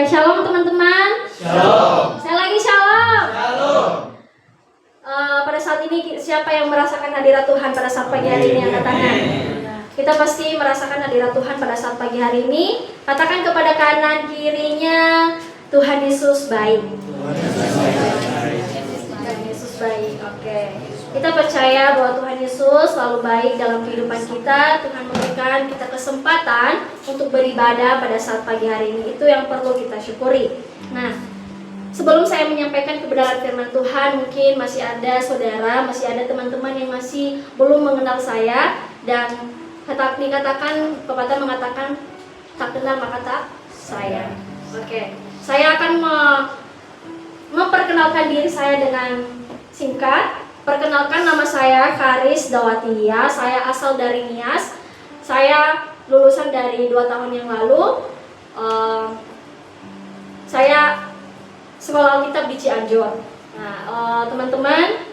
Shalom teman-teman. Shalom. Saya lagi shalom. Shalom. Pada saat ini siapa yang merasakan hadirat Tuhan pada saat pagi hari ini? Angkat tangan. Kita pasti merasakan hadirat Tuhan pada saat pagi hari ini. Katakan kepada kanan kirinya, Tuhan Yesus baik. Tuhan Yesus baik. Oke. Kita percaya bahwa Tuhan Yesus selalu baik dalam kehidupan kita. Tuhan memberikan kita kesempatan untuk beribadah pada saat pagi hari ini. Itu yang perlu kita syukuri. Nah, sebelum saya menyampaikan kebenaran firman Tuhan, mungkin masih ada saudara, masih ada teman-teman yang masih belum mengenal saya. Dan dikatakan, pepatah mengatakan, tak kenal maka tak sayang. Oke. Saya akan memperkenalkan diri saya dengan singkat. Perkenalkan, nama saya Karis Dawatia. Saya asal dari Nias. Saya lulusan dari 2 tahun yang lalu. Saya sekolah Alkitab di Cianjur. Nah, teman-teman,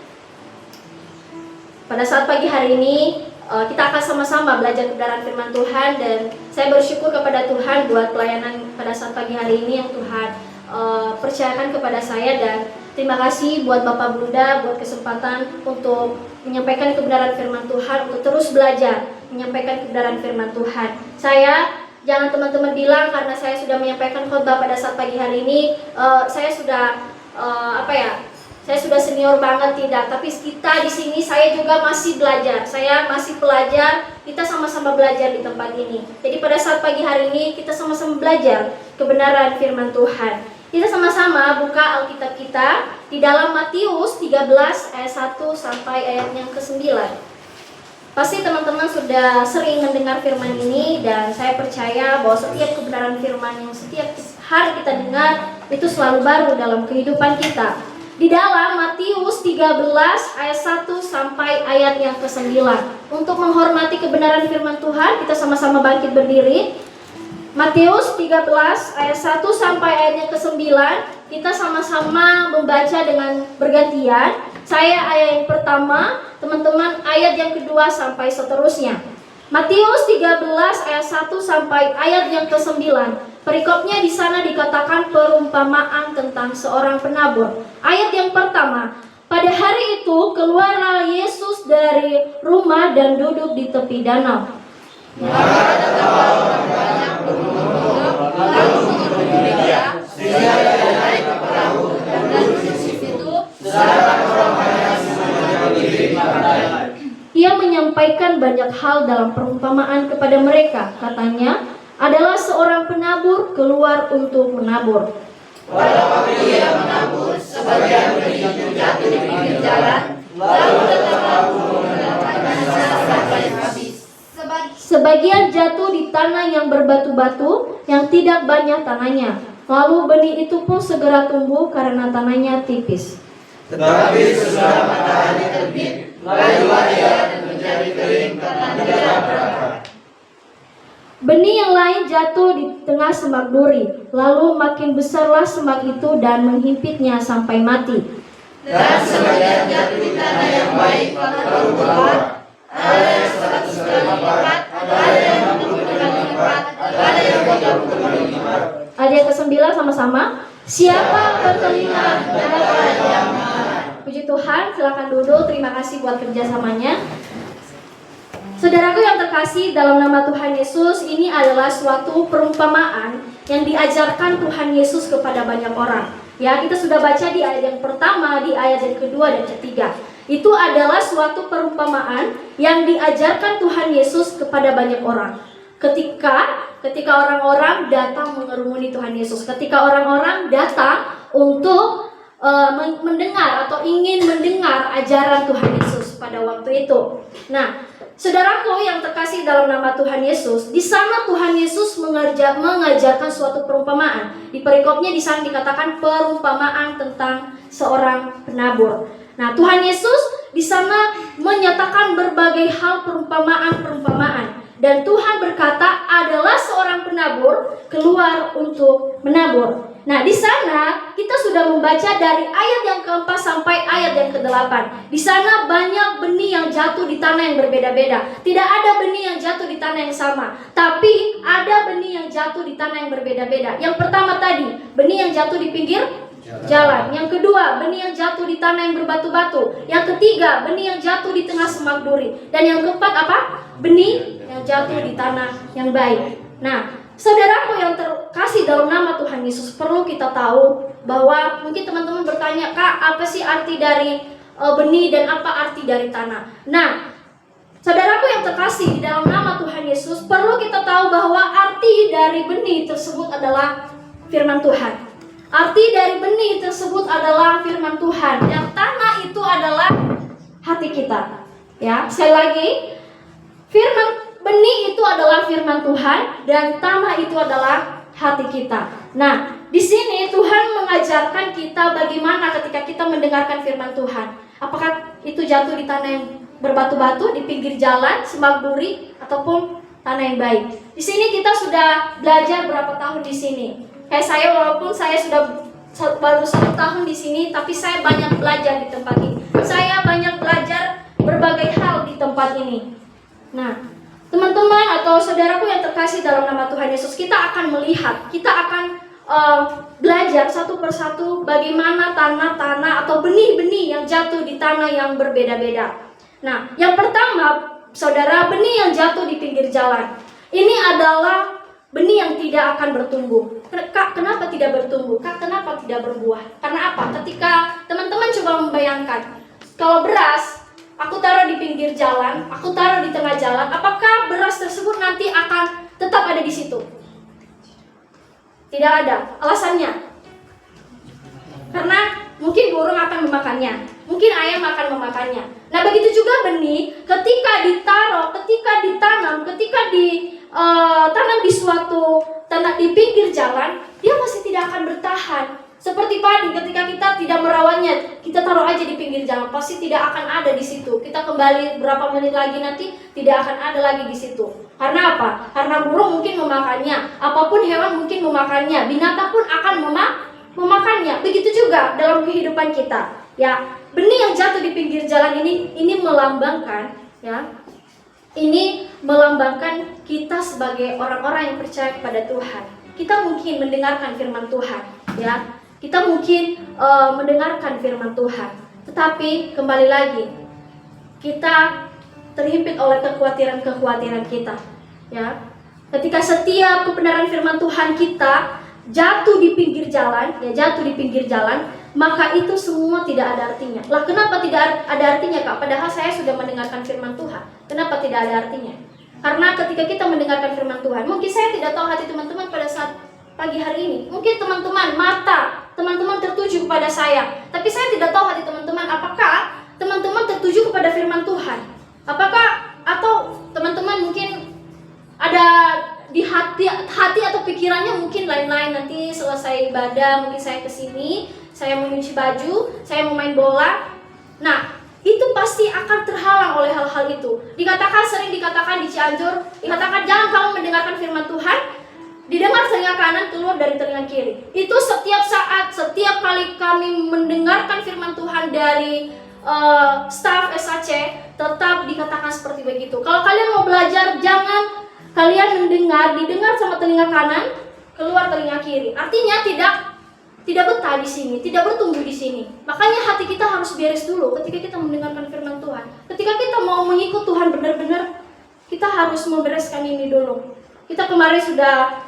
pada saat pagi hari ini kita akan sama-sama belajar kebenaran firman Tuhan. Dan saya bersyukur kepada Tuhan buat pelayanan pada saat pagi hari ini yang Tuhan percayakan kepada saya. Dan terima kasih buat Bapak Bunda buat kesempatan untuk menyampaikan kebenaran firman Tuhan, untuk terus belajar menyampaikan kebenaran firman Tuhan. Jangan teman-teman bilang karena saya sudah menyampaikan khotbah pada saat pagi hari ini, saya sudah saya sudah senior banget, tidak. Tapi kita di sini, saya juga masih belajar. Saya masih pelajar. Kita sama-sama belajar di tempat ini. Jadi pada saat pagi hari ini kita sama-sama belajar kebenaran firman Tuhan. Kita sama-sama buka Alkitab kita di dalam Matius 13 ayat 1 sampai ayat yang ke-9. Pasti teman-teman sudah sering mendengar firman ini, dan saya percaya bahwa setiap kebenaran firman yang setiap hari kita dengar itu selalu baru dalam kehidupan kita. Di dalam Matius 13 ayat 1 sampai ayat yang ke-9. Untuk menghormati kebenaran firman Tuhan, kita sama-sama bangkit berdiri. Matius 13 ayat 1 sampai ayat yang ke-9. Kita sama-sama membaca dengan bergantian. Saya ayat yang pertama, teman-teman ayat yang kedua sampai seterusnya. Matius 13 ayat 1 sampai ayat yang ke-9. Perikopnya di sana dikatakan perumpamaan tentang seorang penabur. Ayat yang pertama, pada hari itu keluarlah Yesus dari rumah dan duduk di tepi danau. Maka datanglah orang banyak berkumpul, lalu mengikuti dia, sehingga dia naik ke perahu dan duduk di situ, sedangkan orang banyak semuanya berdiri di pantai. Ia menyampaikan banyak hal dalam perumpamaan kepada mereka. Katanya, adalah seorang penabur keluar untuk menabur. Pada waktu ia menabur, sebagian benih itu jatuh di pinggir jalan, lalu datanglah burung dan memakannya sampai habis. Sebagian jatuh di tanah yang berbatu-batu, yang tidak banyak tanahnya. Lalu benih itu pun segera tumbuh karena tanahnya tipis. Tetapi sesudah matahari terbit, lalulah ia menjadi kering karena tidak berakar. Benih yang lain jatuh di tengah semak duri, lalu makin besarlah semak itu dan menghimpitnya sampai mati. Dan sebagian jatuh di tanah yang baik, lalu berbuah. Ada yang 100 kali lipat, ada yang 60 kali lipat, ada yang 30 kali lipat. Ayat yang ke-9 sama-sama. Siapa bertelinga dapat yang mendengar. Puji Tuhan, silakan duduk. Terima kasih buat kerjasamanya. Saudaraku yang terkasih, dalam nama Tuhan Yesus, ini adalah suatu perumpamaan yang diajarkan Tuhan Yesus kepada banyak orang. Ya, kita sudah baca di ayat yang pertama, di ayat yang kedua dan ketiga. Itu adalah suatu perumpamaan yang diajarkan Tuhan Yesus kepada banyak orang. Ketika orang-orang datang mengerumuni Tuhan Yesus, ketika orang-orang datang untuk mendengar atau ingin mendengar ajaran Tuhan Yesus pada waktu itu. Nah, saudaraku yang terkasih dalam nama Tuhan Yesus, di sana Tuhan Yesus mengajarkan suatu perumpamaan. Di perikopnya di sana dikatakan perumpamaan tentang seorang penabur. Nah, Tuhan Yesus di sana menyatakan berbagai hal perumpamaan. Dan Tuhan berkata adalah seorang penabur keluar untuk menabur. Nah, di sana kita sudah membaca dari ayat yang ke-4 sampai ayat yang ke-8. Di sana banyak benih yang jatuh di tanah yang berbeda-beda. Tidak ada benih yang jatuh di tanah yang sama, tapi ada benih yang jatuh di tanah yang berbeda-beda. Yang pertama tadi, benih yang jatuh di pinggir jalan. Yang kedua, benih yang jatuh di tanah yang berbatu-batu. Yang ketiga, benih yang jatuh di tengah semak duri. Dan yang keempat apa? Benih yang jatuh di tanah yang baik. Nah, saudaraku yang terkasih dalam nama Tuhan Yesus, perlu kita tahu bahwa mungkin teman-teman bertanya, Kak, apa sih arti dari benih dan apa arti dari tanah? Nah, saudaraku yang terkasih di dalam nama Tuhan Yesus, perlu kita tahu bahwa arti dari benih tersebut adalah firman Tuhan. Arti dari benih tersebut adalah firman Tuhan. Yang tanah itu adalah hati kita. Ya, sekali lagi, benih itu adalah firman Tuhan dan tanah itu adalah hati kita. Nah, di sini Tuhan mengajarkan kita bagaimana ketika kita mendengarkan firman Tuhan. Apakah itu jatuh di tanah yang berbatu-batu, di pinggir jalan, semak duri, ataupun tanah yang baik. Di sini kita sudah belajar berapa tahun di sini. Kayak saya, walaupun saya sudah baru 1 tahun di sini, tapi saya banyak belajar di tempat ini. Saya banyak belajar berbagai hal di tempat ini. Nah, teman-teman atau saudaraku yang terkasih dalam nama Tuhan Yesus, kita akan melihat, kita akan belajar satu persatu bagaimana tanah-tanah atau benih-benih yang jatuh di tanah yang berbeda-beda. Nah, yang pertama, saudara, benih yang jatuh di pinggir jalan. Ini adalah benih yang tidak akan bertumbuh. Kak, kenapa tidak bertumbuh? Kak, kenapa tidak berbuah? Karena apa? Ketika teman-teman coba membayangkan, kalau beras aku taruh di pinggir jalan, aku taruh di tengah jalan, apakah beras tersebut nanti akan tetap ada di situ? Tidak ada. Alasannya? Karena mungkin burung akan memakannya, mungkin ayam akan memakannya. Nah, begitu juga benih, ketika ditaruh, ketika ditanam, ketika ditanam di suatu tanah di pinggir jalan, dia masih tidak akan bertahan. Seperti padi, ketika kita tidak merawatnya, kita taruh aja di pinggir jalan, pasti tidak akan ada di situ. Kita kembali berapa menit lagi nanti tidak akan ada lagi di situ. Karena apa? Karena burung mungkin memakannya, apapun hewan mungkin memakannya, binatang pun akan memakannya. Begitu juga dalam kehidupan kita. Ya, benih yang jatuh di pinggir jalan ini melambangkan, ya, ini melambangkan kita sebagai orang-orang yang percaya kepada Tuhan. Kita mungkin mendengarkan firman Tuhan, ya. Kita mungkin mendengarkan firman Tuhan, tetapi kembali lagi kita terhimpit oleh kekhawatiran kita, ya. Ketika setiap kebenaran firman Tuhan kita jatuh di pinggir jalan, maka itu semua tidak ada artinya. Lah, kenapa tidak ada artinya, Kak? Padahal saya sudah mendengarkan firman Tuhan. Kenapa tidak ada artinya? Karena ketika kita mendengarkan firman Tuhan, mungkin saya tidak tahu hati teman-teman pada saat pagi hari ini. Mungkin mata teman-teman tertuju kepada saya, tapi saya tidak tahu hati teman-teman. Apakah teman-teman tertuju kepada firman Tuhan? Apakah atau teman-teman mungkin ada di hati atau pikirannya mungkin lain-lain. Nanti selesai ibadah, mungkin saya kesini, saya mau nyuci baju, saya mau main bola. Nah, itu pasti akan terhalang oleh hal-hal itu. Sering dikatakan di Cianjur, dikatakan jangan kamu mendengarkan firman Tuhan, didengar telinga kanan, keluar dari telinga kiri. Itu setiap saat, setiap kali kami mendengarkan firman Tuhan dari staf SAC, tetap dikatakan seperti begitu. Kalau kalian mau belajar, jangan kalian didengar sama telinga kanan, keluar telinga kiri. Artinya tidak betah di sini, tidak bertumbuh di sini. Makanya hati kita harus beres dulu ketika kita mendengarkan firman Tuhan. Ketika kita mau mengikut Tuhan benar-benar, kita harus membereskan ini dulu. Kita kemarin sudah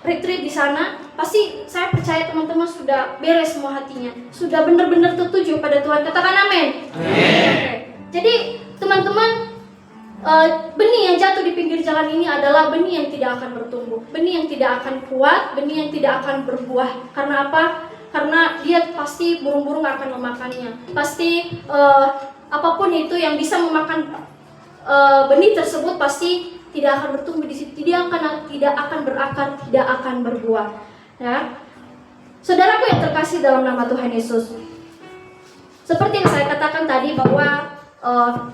retreat di sana, pasti saya percaya teman-teman sudah beres semua hatinya, sudah benar-benar tertuju pada Tuhan. Katakan amin. Jadi teman-teman, benih yang jatuh di pinggir jalan ini adalah benih yang tidak akan bertumbuh, benih yang tidak akan kuat, benih yang tidak akan berbuah. Karena apa? Karena dia pasti burung-burung akan memakannya. Pasti apapun itu yang bisa memakan benih tersebut pasti tidak akan bertumbuh di situ, tidak akan berakar, tidak akan berbuah. Ya, saudaraku yang terkasih dalam nama Tuhan Yesus, seperti yang saya katakan tadi bahwa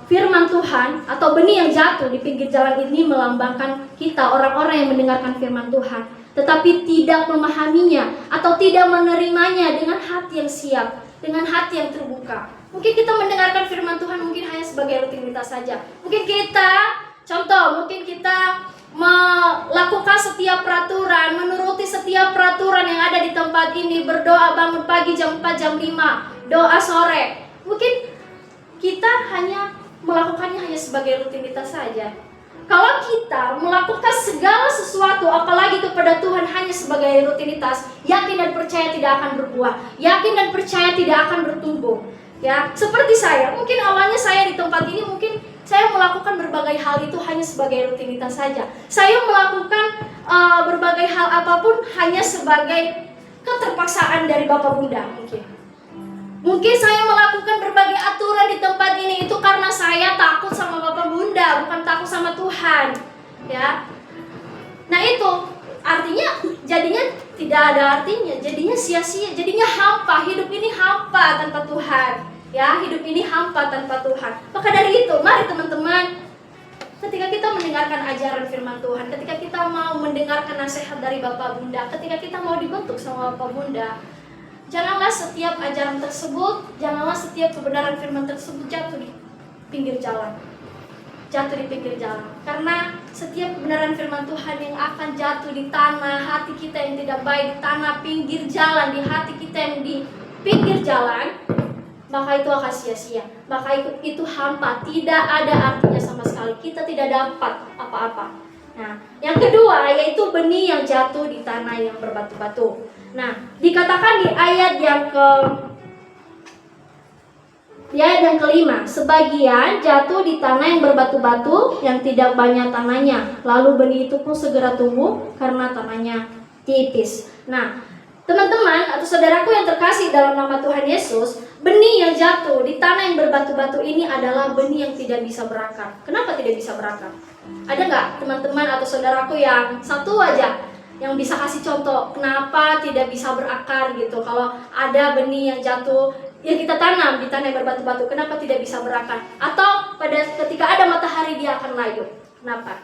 firman Tuhan atau benih yang jatuh di pinggir jalan ini melambangkan kita orang-orang yang mendengarkan firman Tuhan tetapi tidak memahaminya atau tidak menerimanya dengan hati yang siap, dengan hati yang terbuka. Mungkin kita mendengarkan firman Tuhan mungkin hanya sebagai rutinitas saja. Mungkin kita, contoh, mungkin kita melakukan setiap peraturan, menuruti setiap peraturan yang ada di tempat ini, berdoa bangun pagi jam 4, jam 5, doa sore. Mungkin kita hanya melakukannya hanya sebagai rutinitas saja. Kalau kita melakukan segala sesuatu apalagi kepada Tuhan hanya sebagai rutinitas, yakin dan percaya tidak akan berbuah, yakin dan percaya tidak akan bertumbuh. Ya, seperti saya, mungkin awalnya saya di tempat ini mungkin saya melakukan berbagai hal itu hanya sebagai rutinitas saja. Saya melakukan berbagai hal apapun hanya sebagai keterpaksaan dari Bapak Bunda mungkin. Mungkin saya melakukan berbagai aturan di tempat ini itu karena saya takut sama Bapak Bunda, bukan takut sama Tuhan. Ya. Nah itu artinya jadinya tidak ada artinya, jadinya sia-sia, jadinya hampa. Hidup ini hampa tanpa Tuhan. Ya, hidup ini hampa tanpa Tuhan. Maka dari itu, mari teman-teman, ketika kita mendengarkan ajaran firman Tuhan, ketika kita mau mendengarkan nasihat dari Bapak Bunda, ketika kita mau dibentuk sama Bapak Bunda, janganlah setiap ajaran tersebut, janganlah setiap kebenaran firman tersebut jatuh di pinggir jalan. Jatuh di pinggir jalan. Karena setiap kebenaran firman Tuhan yang akan jatuh di tanah hati kita yang tidak baik, di tanah pinggir jalan, di hati kita yang di pinggir jalan, maka itu akan sia-sia. Maka itu hampa, tidak ada artinya sama sekali. Kita tidak dapat apa-apa. Nah, yang kedua yaitu benih yang jatuh di tanah yang berbatu-batu. Nah, dikatakan di ayat yang kelima, sebagian jatuh di tanah yang berbatu-batu yang tidak banyak tanahnya, lalu benih itu pun segera tumbuh karena tanahnya tipis. Nah, teman-teman atau saudaraku yang terkasih dalam nama Tuhan Yesus, benih yang jatuh di tanah yang berbatu-batu ini adalah benih yang tidak bisa berakar. Kenapa tidak bisa berakar? Ada nggak teman-teman atau saudaraku yang satu aja yang bisa kasih contoh kenapa tidak bisa berakar gitu? Kalau ada benih yang jatuh yang kita tanam di tanah yang berbatu-batu, kenapa tidak bisa berakar? Atau ketika ada matahari dia akan layu. Kenapa?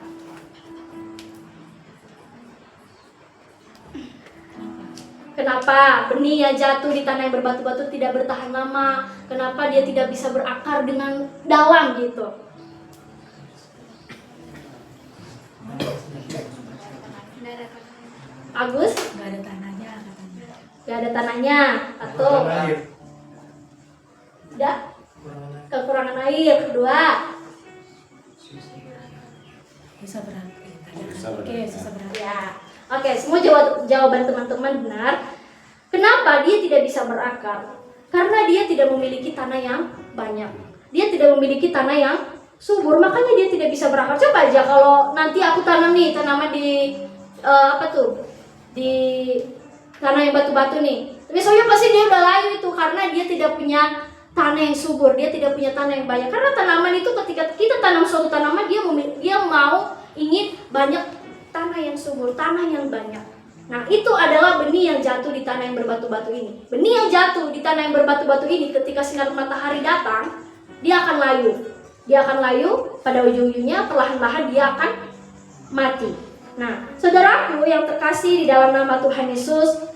Kenapa benih yang jatuh di tanah yang berbatu-batu tidak bertahan lama? Kenapa dia tidak bisa berakar dengan dalam gitu? Agus? Gak ada tanahnya katanya. Gak ada tanahnya atau tidak? Kekurangan air. Kedua, Susah berat. Oke, susah berat. ya. Oke, semua jawaban teman-teman benar. Kenapa dia tidak bisa berakar? Karena dia tidak memiliki tanah yang banyak. Dia tidak memiliki tanah yang subur, makanya dia tidak bisa berakar. Coba aja kalau nanti aku tanam nih tanaman di di tanah yang batu-batu nih. Besoknya pasti dia udah layu itu karena dia tidak punya tanah yang subur, dia tidak punya tanah yang banyak. Karena tanaman itu ketika kita tanam suatu tanaman dia mau ingin banyak tanah yang subur, tanah yang banyak. Nah, itu adalah benih yang jatuh di tanah yang berbatu-batu ini. Benih yang jatuh di tanah yang berbatu-batu ini ketika sinar matahari datang, dia akan layu. Dia akan layu, pada ujung-ujungnya perlahan-lahan dia akan mati. Nah, saudaraku yang terkasih di dalam nama Tuhan Yesus,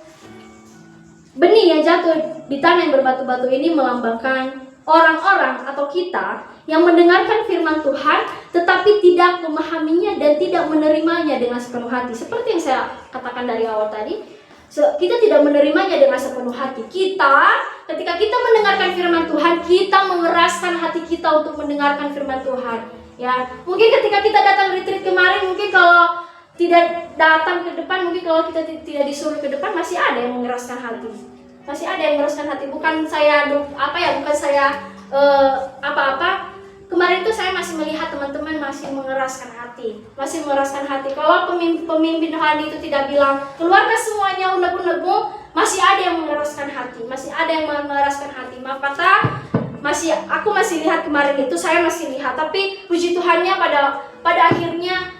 benih yang jatuh di tanah yang berbatu-batu ini melambangkan orang-orang atau kita yang mendengarkan firman Tuhan tetapi tidak memahaminya dan tidak menerimanya dengan sepenuh hati. Seperti yang saya katakan dari awal tadi, kita tidak menerimanya dengan sepenuh hati. Ketika kita mendengarkan firman Tuhan, kita mengeraskan hati kita untuk mendengarkan firman Tuhan. Ya, mungkin ketika kita datang retreat kemarin, mungkin kalau tidak datang ke depan, mungkin kalau kita tidak disuruh ke depan, masih ada yang mengeraskan hati. Masih ada yang mengeraskan hati. Bukan saya apa-apa. Kemarin itu saya masih melihat teman-teman masih mengeraskan hati. Masih mengeraskan hati. Kalau pemimpin rohani itu tidak bilang, keluarkan semuanya unek-unekmu, masih ada yang mengeraskan hati. Masih ada yang mengeraskan hati. Aku masih lihat kemarin itu, saya masih lihat. Tapi puji Tuhannya pada akhirnya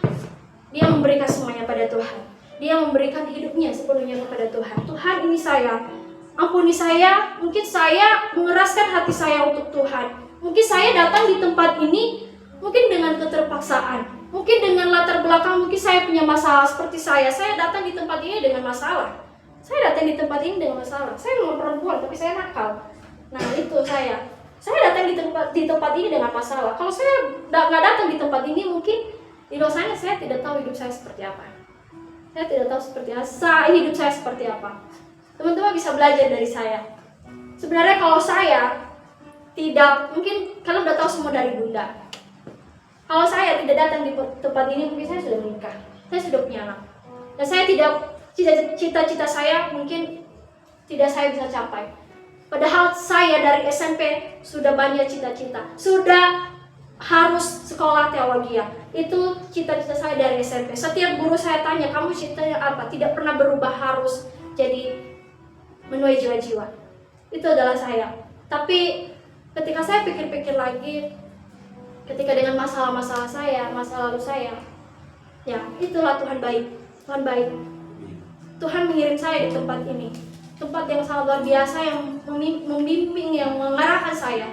dia memberikan semuanya pada Tuhan. Dia memberikan hidupnya sepenuhnya kepada Tuhan. Tuhan, ini saya. Ampuni saya, mungkin saya mengeraskan hati saya untuk Tuhan. Mungkin saya datang di tempat ini mungkin dengan keterpaksaan, mungkin dengan latar belakang, mungkin saya punya masalah seperti saya datang di tempat ini dengan masalah. Saya datang di tempat ini dengan masalah. Saya memang perempuan tapi saya nakal. Nah itu saya datang di tempat ini dengan masalah. Kalau saya nggak datang di tempat ini, mungkin di dosanya saya tidak tahu hidup saya seperti apa. Saya tidak tahu seperti apa, hidup saya seperti apa. Teman-teman bisa belajar dari saya. Sebenarnya kalau saya tidak, mungkin kalian udah tahu semua dari Bunda. Kalau saya tidak datang di tempat ini, mungkin saya sudah menikah, saya sudah punya anak, dan saya tidak, cita-cita saya mungkin tidak saya bisa capai. Padahal saya dari SMP sudah banyak cita-cita, sudah harus sekolah teologi. Itu cita-cita saya dari SMP. Setiap guru saya tanya, kamu citanya apa? Tidak pernah berubah, harus jadi menuai jiwa-jiwa. Itu adalah saya. Tapi ketika saya pikir-pikir lagi, ketika dengan masalah-masalah saya, masa lalu saya, ya itulah Tuhan baik. Tuhan baik. Tuhan mengirim saya di tempat ini, tempat yang sangat luar biasa, yang membimbing, yang mengarahkan saya,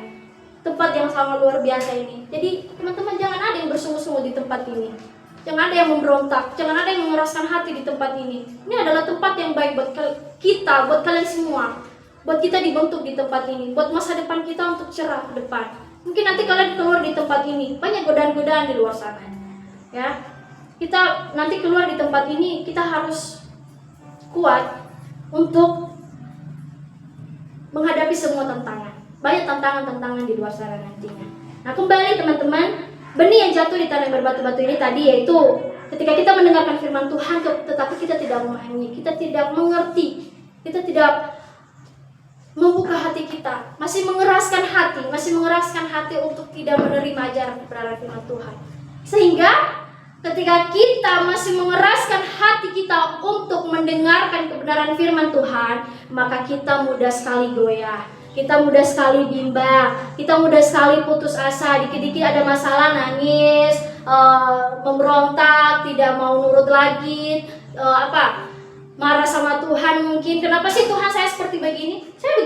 tempat yang sangat luar biasa ini. Jadi teman-teman, jangan ada yang bersungguh-sungguh di tempat ini, jangan ada yang memberontak, jangan ada yang mengeraskan hati di tempat ini. Ini adalah tempat yang baik buat kita, buat kalian semua, buat kita dibentuk di tempat ini, buat masa depan kita untuk cerah ke depan. Mungkin nanti kalian keluar di tempat ini, banyak godaan-godaan di luar sana, ya. Kita nanti keluar di tempat ini, kita harus kuat untuk menghadapi semua tantangan. Banyak tantangan-tantangan di luar sana nantinya. Nah kembali teman-teman, benih yang jatuh di tanah yang berbatu-batu ini tadi, yaitu ketika kita mendengarkan firman Tuhan, tetapi kita tidak memahami, kita tidak mengerti, kita tidak membuka hati kita, masih mengeraskan hati untuk tidak menerima ajaran kebenaran firman Tuhan. Sehingga ketika kita masih mengeraskan hati kita untuk mendengarkan kebenaran firman Tuhan, maka kita mudah sekali goyah, kita mudah sekali bimbang, kita mudah sekali putus asa. Dikit-dikit ada masalah, nangis, memberontak, tidak mau nurut lagi, marah sama Tuhan mungkin. Kenapa sih Tuhan saya seperti begini? Saya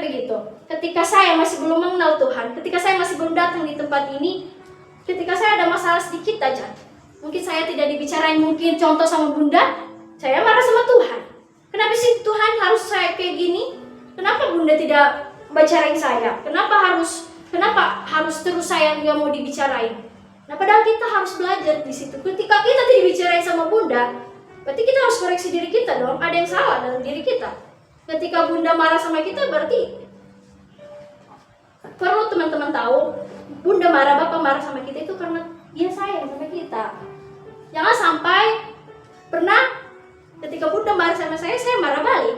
begitu. Ketika saya masih belum mengenal Tuhan, ketika saya masih belum datang di tempat ini, ketika saya ada masalah sedikit aja, mungkin saya tidak dibicarain, mungkin contoh sama Bunda, saya marah sama Tuhan. Kenapa sih Tuhan harus saya kayak gini? Kenapa Bunda tidak bicarain saya? Kenapa harus terus saya nggak mau dibicarain? Nah padahal kita harus belajar di situ. Ketika kita tidak dibicarain sama Bunda, berarti kita harus koreksi diri kita dong. Ada yang salah dalam diri kita. Ketika Bunda marah sama kita, berarti perlu teman-teman tahu, Bunda marah, Bapak marah sama kita itu karena dia sayang sama kita. Jangan sampai pernah ketika Bunda marah sama saya marah balik.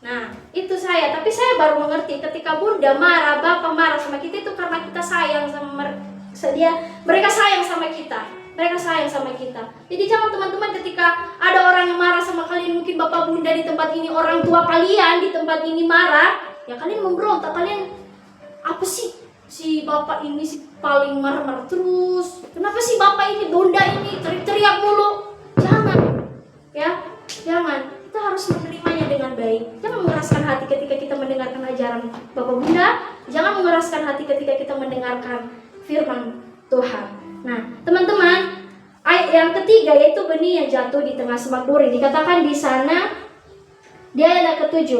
Nah, itu saya. Tapi saya baru mengerti ketika Bunda marah, Bapak marah sama kita itu karena kita sayang sama mereka sayang sama kita. Mereka sayang sama kita. Jadi jangan teman-teman, ketika ada orang yang marah sama kalian, mungkin Bapak Bunda di tempat ini, orang tua kalian di tempat ini marah, ya kalian memberontak. Kalian, apa sih si Bapak ini si paling marah-marah terus? Kenapa sih Bapak ini, Bunda ini teriak-teriak mulu? Jangan. Ya, jangan. Kita harus menerimanya dengan baik. Jangan mengeraskan hati ketika kita mendengarkan ajaran Bapak Bunda. Jangan mengeraskan hati ketika kita mendengarkan firman Tuhan. Nah, teman-teman, ayat yang ketiga yaitu benih yang jatuh di tengah semak duri. Dikatakan di sana, di ayat ke-7,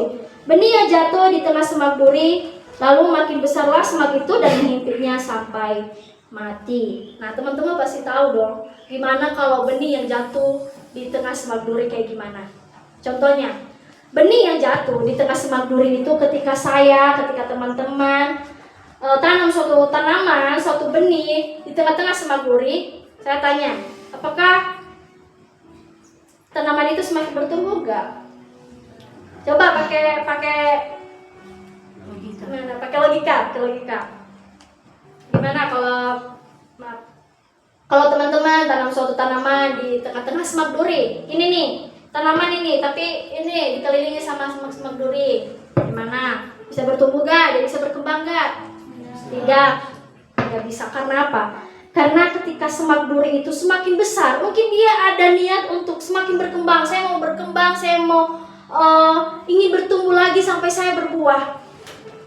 benih yang jatuh di tengah semak duri, lalu makin besarlah semak itu dan menghimpitnya sampai mati. Nah, teman-teman pasti tahu dong, gimana kalau benih yang jatuh di tengah semak duri kayak gimana. Contohnya, benih yang jatuh di tengah semak duri itu ketika teman-teman tanam suatu tanaman, suatu benih di tengah-tengah semak duri, saya tanya, apakah tanaman itu semakin bertumbuh enggak? Coba pakai logika. Gimana kalau teman-teman tanam suatu tanaman di tengah-tengah semak duri, ini nih tanaman ini, tapi ini dikelilingi sama semak duri, gimana? Bisa bertumbuh enggak? Dia bisa berkembang enggak? Tidak bisa. Karena apa? Karena ketika semak duri itu semakin besar, mungkin dia ada niat untuk semakin berkembang. Saya mau berkembang, saya mau ingin bertumbuh lagi sampai saya berbuah.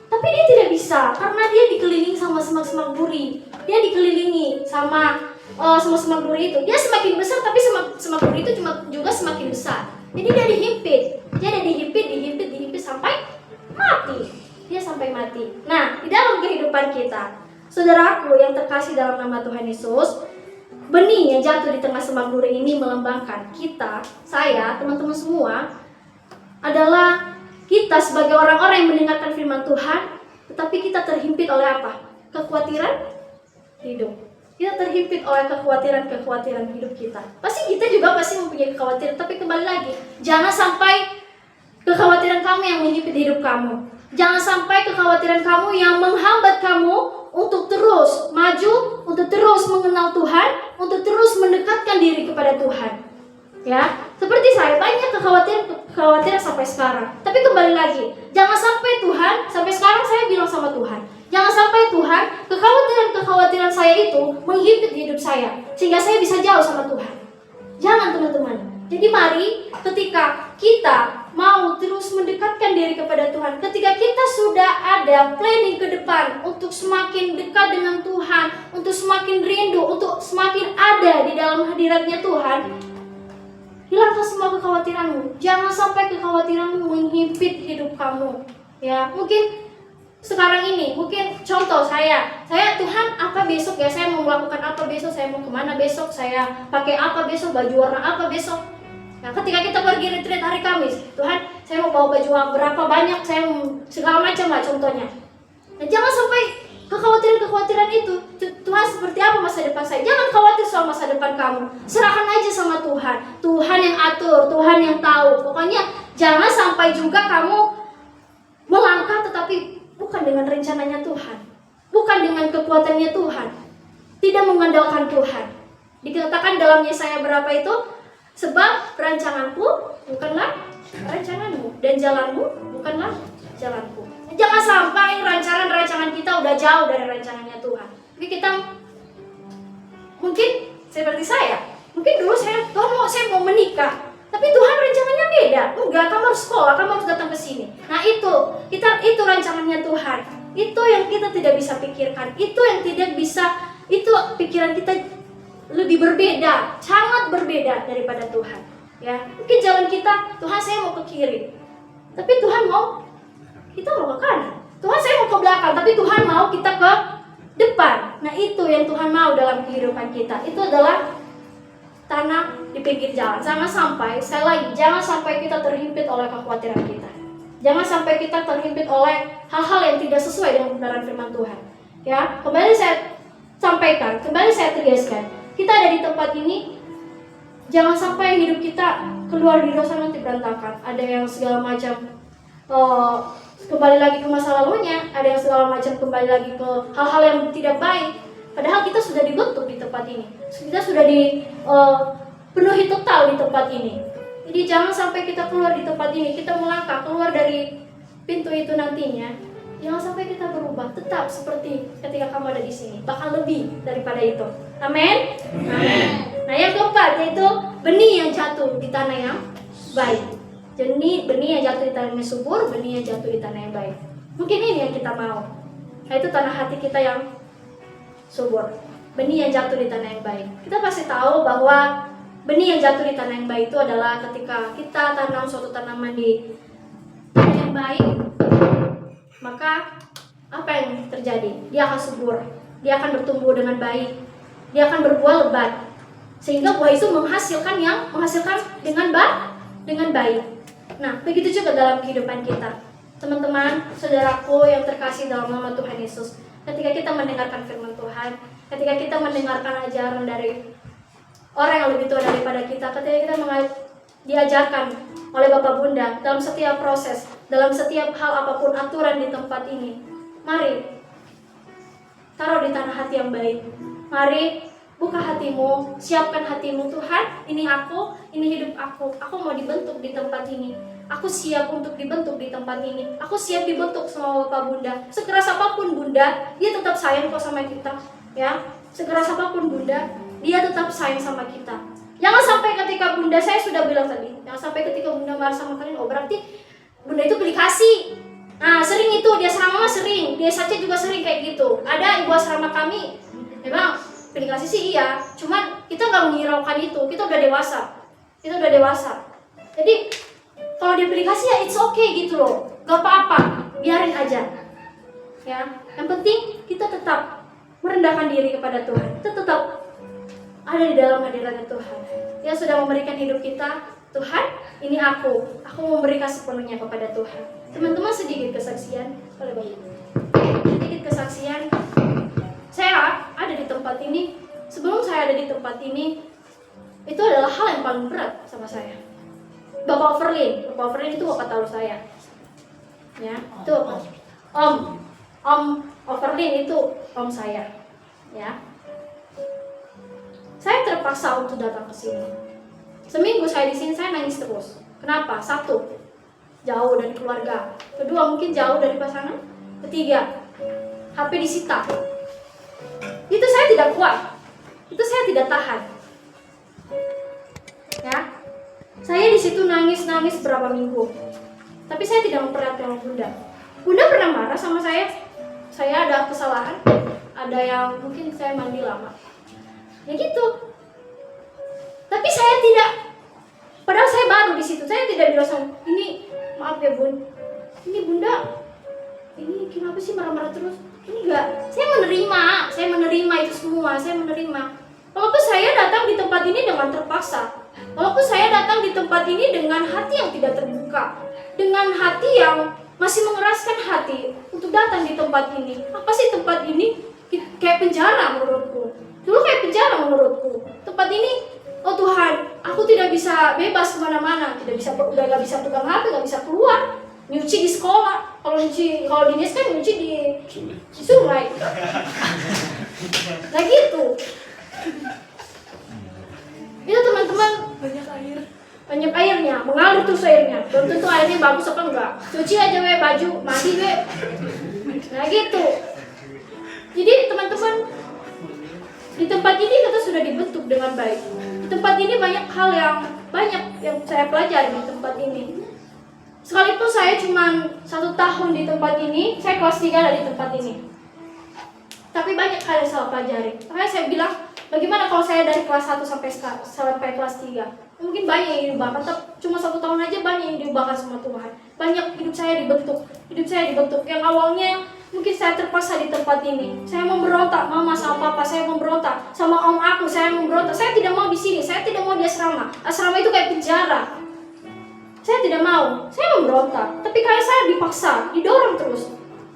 Tapi dia tidak bisa karena dia dikelilingi sama semak-semak duri. Dia dikelilingi sama semak-semak duri itu. Dia semakin besar tapi semak duri itu juga semakin besar. Jadi dia dihimpit. Dia dihimpit sampai mati. Dia sampai mati. Nah, di dalam kehidupan kita, saudaraku yang terkasih dalam nama Tuhan Yesus, benih yang jatuh di tengah semak duri ini melambangkan kita, saya, teman-teman semua adalah kita sebagai orang-orang yang mendengarkan firman Tuhan, tetapi kita terhimpit oleh apa? Kekhawatiran hidup. Kita terhimpit oleh kekhawatiran hidup kita. Pasti kita juga mempunyai kekhawatiran, tapi kembali lagi, jangan sampai kekhawatiran kamu yang menghimpit hidup kamu. Jangan sampai kekhawatiran kamu yang menghambat kamu untuk terus maju, untuk terus mengenal Tuhan, untuk terus mendekatkan diri kepada Tuhan. Ya, seperti saya banyak kekhawatiran sampai sekarang. Tapi kembali lagi, jangan sampai Tuhan, sampai sekarang saya bilang sama Tuhan, jangan sampai Tuhan, kekhawatiran saya itu menghimpit hidup saya, sehingga saya bisa jauh sama Tuhan. Jangan teman-teman. Jadi mari ketika kita mau terus mendekatkan diri kepada Tuhan, ketika kita sudah ada planning ke depan untuk semakin dekat dengan Tuhan, untuk semakin rindu, untuk semakin ada di dalam hadiratnya Tuhan, hilangkan semua kekhawatiranmu. Jangan sampai kekhawatiranmu menghimpit hidup kamu. Ya, mungkin sekarang ini, mungkin contoh saya Tuhan apa besok ya, saya mau melakukan apa besok, saya mau kemana besok, saya pakai apa besok, baju warna apa besok. Nah, ketika kita pergi retreat hari Kamis, Tuhan, saya mau bawa baju berapa banyak, saya mau segala macam lah contohnya. Nah, jangan sampai kekhawatiran itu, Tuhan seperti apa masa depan saya. Jangan khawatir soal masa depan kamu. Serahkan aja sama Tuhan. Tuhan yang atur, Tuhan yang tahu. Pokoknya jangan sampai juga kamu melangkah tetapi bukan dengan rencananya Tuhan, bukan dengan kekuatannya Tuhan, tidak mengandalkan Tuhan. Dikatakan dalam Yesaya berapa itu? Sebab rancanganku bukanlah rancanganmu, dan jalanmu bukanlah jalanku. Jangan sampai rancangan kita udah jauh dari rancangannya Tuhan. Jadi kita mungkin seperti saya, mungkin dulu saya mau menikah, tapi Tuhan rencananya beda. Enggak, kamu harus sekolah, kamu harus datang ke sini. Nah itu rancangannya Tuhan. Itu yang kita tidak bisa pikirkan. Itu yang tidak bisa, itu pikiran kita lebih berbeda, sangat berbeda daripada Tuhan. Ya, mungkin jalan kita, Tuhan saya mau ke kiri, tapi Tuhan mau kita mau ke kanan. Tuhan saya mau ke belakang, tapi Tuhan mau kita ke depan. Nah itu yang Tuhan mau dalam kehidupan kita. Itu adalah tanah di pinggir jalan. Jangan sampai, sekali lagi, jangan sampai kita terhimpit oleh kekhawatiran kita. Jangan sampai kita terhimpit oleh hal-hal yang tidak sesuai dengan kebenaran firman Tuhan. Ya, kembali saya sampaikan, kembali saya tegaskan. Kita ada di tempat ini, jangan sampai hidup kita keluar di dosa nanti berantakan. Ada yang segala macam kembali lagi ke masa lalunya, ada yang segala macam kembali lagi ke hal-hal yang tidak baik. Padahal kita sudah dibentuk di tempat ini, kita sudah dipenuhi total di tempat ini. Jadi jangan sampai kita keluar di tempat ini, kita melangkah keluar dari pintu itu nantinya. Jangan sampai kita berubah, tetap seperti ketika kamu ada di sini, bahkan lebih daripada itu. Amin. Amin. Nah yang keempat yaitu benih yang jatuh di tanah yang baik. Jadi benih yang jatuh di tanah yang subur, benih yang jatuh di tanah yang baik. Mungkin ini yang kita mau. Nah itu tanah hati kita yang subur, benih yang jatuh di tanah yang baik. Kita pasti tahu bahwa benih yang jatuh di tanah yang baik itu adalah ketika kita tanam suatu tanaman di tanah yang baik, maka apa yang terjadi? Dia akan subur, dia akan bertumbuh dengan baik, dia akan berbuah lebat, sehingga buah itu menghasilkan dengan baik. Nah, begitu juga dalam kehidupan kita, teman-teman, saudaraku yang terkasih dalam nama Tuhan Yesus. Ketika kita mendengarkan firman Tuhan, ketika kita mendengarkan ajaran dari orang yang lebih tua daripada kita, ketika kita diajarkan oleh Bapak Bunda dalam setiap proses, dalam setiap hal apapun aturan di tempat ini, mari taruh di tanah hati yang baik. Mari buka hatimu, siapkan hatimu. Tuhan, ini aku, ini hidup aku mau dibentuk di tempat ini. Aku siap untuk dibentuk di tempat ini. Aku siap dibentuk sama Bapak Bunda. Sekeras apapun Bunda, dia tetap sayang kok sama kita. Ya, sekeras apapun Bunda, dia tetap sayang sama kita. Jangan sampai ketika Bunda, saya sudah bilang tadi, jangan sampai ketika Bunda marah sama kalian, oh berarti Bunda itu pilih kasih. Nah, sering itu di asrama mah sering, di SAC juga sering kayak gitu. Ada ibu asrama kami, memang pilih kasih sih iya, cuman kita nggak menghiraukan itu, kita udah dewasa. Jadi kalau dia pilih kasih ya it's okay gitu loh, gak apa-apa, biarin aja. Ya, yang penting kita tetap merendahkan diri kepada Tuhan, kita tetap ada di dalam hadiratnya Tuhan. Dia sudah memberikan hidup kita. Tuhan, ini aku memberikan sepenuhnya kepada Tuhan. Teman-teman, sedikit kesaksian, boleh Bapak? Sedikit kesaksian. Saya ada di tempat ini. Sebelum saya ada di tempat ini, itu adalah hal yang paling berat sama saya. Bapak Overlin itu bapak tahu saya. Ya, itu Om Overlin itu om saya. Ya. Saya terpaksa untuk datang ke sini. Seminggu saya di sini saya nangis terus. Kenapa? Satu, jauh dari keluarga. Kedua, mungkin jauh dari pasangan. Ketiga, HP disita. Itu saya tidak kuat. Itu saya tidak tahan. Ya, saya di situ nangis berapa minggu. Tapi saya tidak memperhatikan Bunda. Bunda pernah marah sama saya. Saya ada kesalahan. Ada yang mungkin saya mandi lama. Ya gitu. Tapi saya tidak, padahal saya baru di situ, saya tidak bilang ini maaf ya Bun, ini Bunda, ini kenapa sih marah-marah terus? Enggak, saya menerima itu semua, saya menerima. Walaupun saya datang di tempat ini dengan terpaksa, walaupun saya datang di tempat ini dengan hati yang tidak terbuka, dengan hati yang masih mengeraskan hati untuk datang di tempat ini. Apa sih tempat ini? Kayak penjara menurutku. Dulu kayak penjara menurutku. Tempat ini, oh Tuhan, aku tidak bisa bebas kemana-mana, udah gak bisa pegang HP, gak bisa keluar, nyuci di sekolah. Kalau di Nes kan nyuci di sungai. Nah gitu. Itu teman-teman, banyak airnya, mengalir terus airnya. Belum tentu airnya bagus apa enggak. Cuci aja baju, mandi Nah gitu. Jadi teman-teman, di tempat ini kita sudah dibentuk dengan baik. Di tempat ini banyak hal yang saya pelajari di tempat ini. Sekalipun saya cuma 1 tahun di tempat ini, saya kelas 3 ada di tempat ini. Tapi banyak hal yang saya pelajari. Makanya saya bilang, bagaimana kalau saya dari kelas 1 sampai kelas 3? Mungkin banyak yang diubahkan, cuma 1 tahun aja banyak yang diubahkan sama Tuhan. Banyak hidup saya dibentuk. Yang awalnya mungkin saya terpaksa di tempat ini. Saya memberontak, mama sama papa saya memberontak, sama om aku saya memberontak. Saya tidak mau di sini, saya tidak mau di asrama. Asrama itu kayak penjara. Saya tidak mau, saya memberontak. Tapi kayak saya dipaksa, didorong terus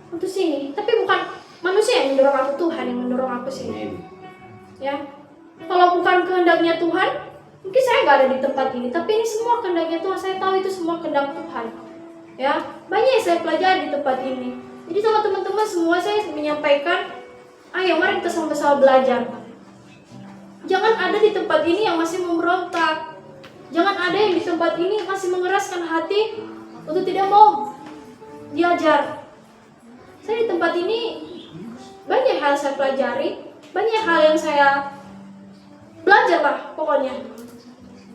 untuk sini. Tapi bukan manusia yang mendorong aku, Tuhan yang mendorong aku sini. Ya, kalau bukan kehendaknya Tuhan, mungkin saya nggak ada di tempat ini. Tapi ini semua kehendaknya Tuhan. Saya tahu itu semua kehendak Tuhan. Ya, banyak yang saya pelajari di tempat ini. Jadi sama teman-teman semua saya menyampaikan, ayo mari kita sama-sama belajar. Jangan ada di tempat ini yang masih memberontak. Jangan ada yang di tempat ini masih mengeraskan hati untuk tidak mau diajar. Saya di tempat ini banyak hal saya pelajari, banyak hal yang saya belajar lah pokoknya.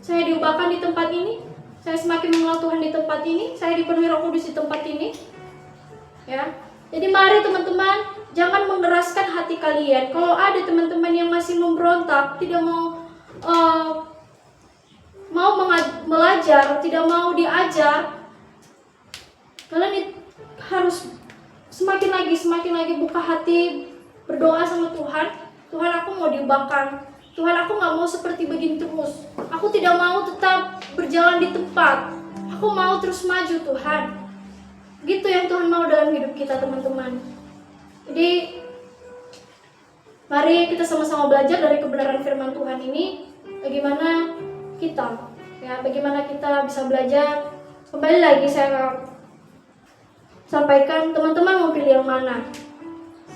Saya diubahkan di tempat ini, saya semakin mengenal Tuhan di tempat ini, saya dipenuhi Roh Kudus di tempat ini. Ya, jadi mari teman-teman, jangan mengeraskan hati kalian. Kalau ada teman-teman yang masih memberontak, tidak mau belajar, tidak mau diajar, kalian harus semakin lagi buka hati, berdoa sama Tuhan. Tuhan, aku mau diubahkan. Tuhan, aku gak mau seperti begini terus. Aku tidak mau tetap berjalan di tempat. Aku mau terus maju, Tuhan. Gitu yang Tuhan mau dalam hidup kita, teman-teman. Jadi mari kita sama-sama belajar dari kebenaran firman Tuhan ini. Bagaimana kita bisa belajar. Kembali lagi saya sampaikan, teman-teman mau pilih yang mana?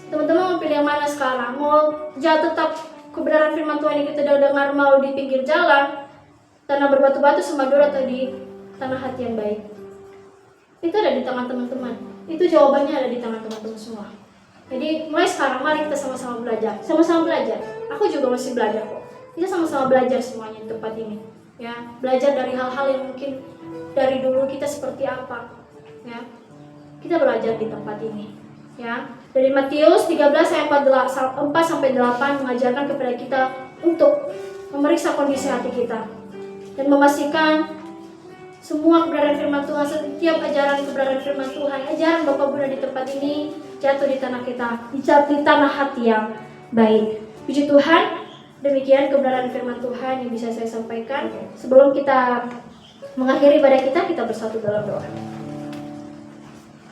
Teman-teman mau pilih yang mana sekarang? Mau tetap kebenaran firman Tuhan yang kita udah dengar, mau di pinggir jalan, tanah berbatu-batu semadura, atau di tanah hati yang baik? Itu ada di tangan teman-teman. Itu jawabannya ada di tangan teman-teman semua. Jadi mulai sekarang mari kita sama-sama belajar. Sama-sama belajar. Aku juga masih belajar kok. Kita sama-sama belajar semuanya di tempat ini. Ya, belajar dari hal-hal yang mungkin dari dulu kita seperti apa. Ya. kita belajar di tempat ini. Ya, dari Matius 13 ayat 4 sampai 8 mengajarkan kepada kita untuk memeriksa kondisi hati kita dan memastikan semua kebenaran firman Tuhan, setiap ajaran kebenaran firman Tuhan, ajaran Bapak Bunda di tempat ini jatuh di tanah kita, di tanah hati yang baik. Puji Tuhan, demikian kebenaran firman Tuhan yang bisa saya sampaikan. Sebelum kita mengakhiri ibadah kita bersatu dalam doa.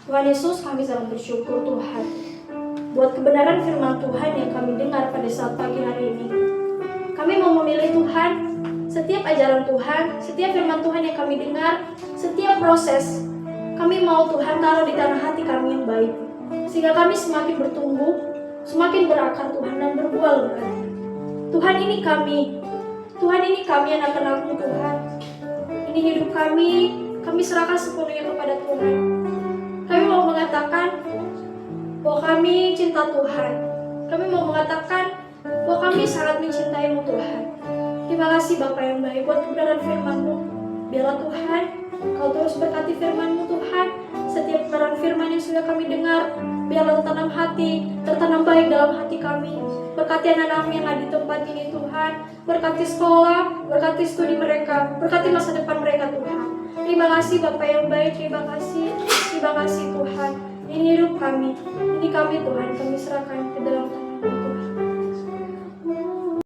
Tuhan Yesus, kami sangat bersyukur Tuhan buat kebenaran firman Tuhan yang kami dengar pada saat pagi hari ini. Kami mau memilih Tuhan, setiap ajaran Tuhan, setiap firman Tuhan yang kami dengar, setiap proses, kami mau Tuhan taruh di tanah hati kami yang baik, sehingga kami semakin bertumbuh, semakin berakar Tuhan dan berbuah lebat. Tuhan ini kami anak-anak-Mu Tuhan. Ini hidup kami serahkan sepenuhnya kepada Tuhan. Kami mau mengatakan bahwa kami cinta Tuhan. Kami mau mengatakan bahwa kami sangat mencintai-Mu Tuhan. Terima kasih Bapa yang baik buat kebenaran firman-Mu. Biarlah Tuhan, Kau terus berkati firman-Mu Tuhan. Setiap kebenaran firman yang sudah kami dengar, biarlah tertanam baik dalam hati kami. Berkati anak-anak yang ada di tempat ini Tuhan. Berkati sekolah, berkati studi mereka, berkati masa depan mereka Tuhan. Terima kasih Bapa yang baik, terima kasih Tuhan. Ini hidup kami, ini kami Tuhan, kami serahkan ke dalam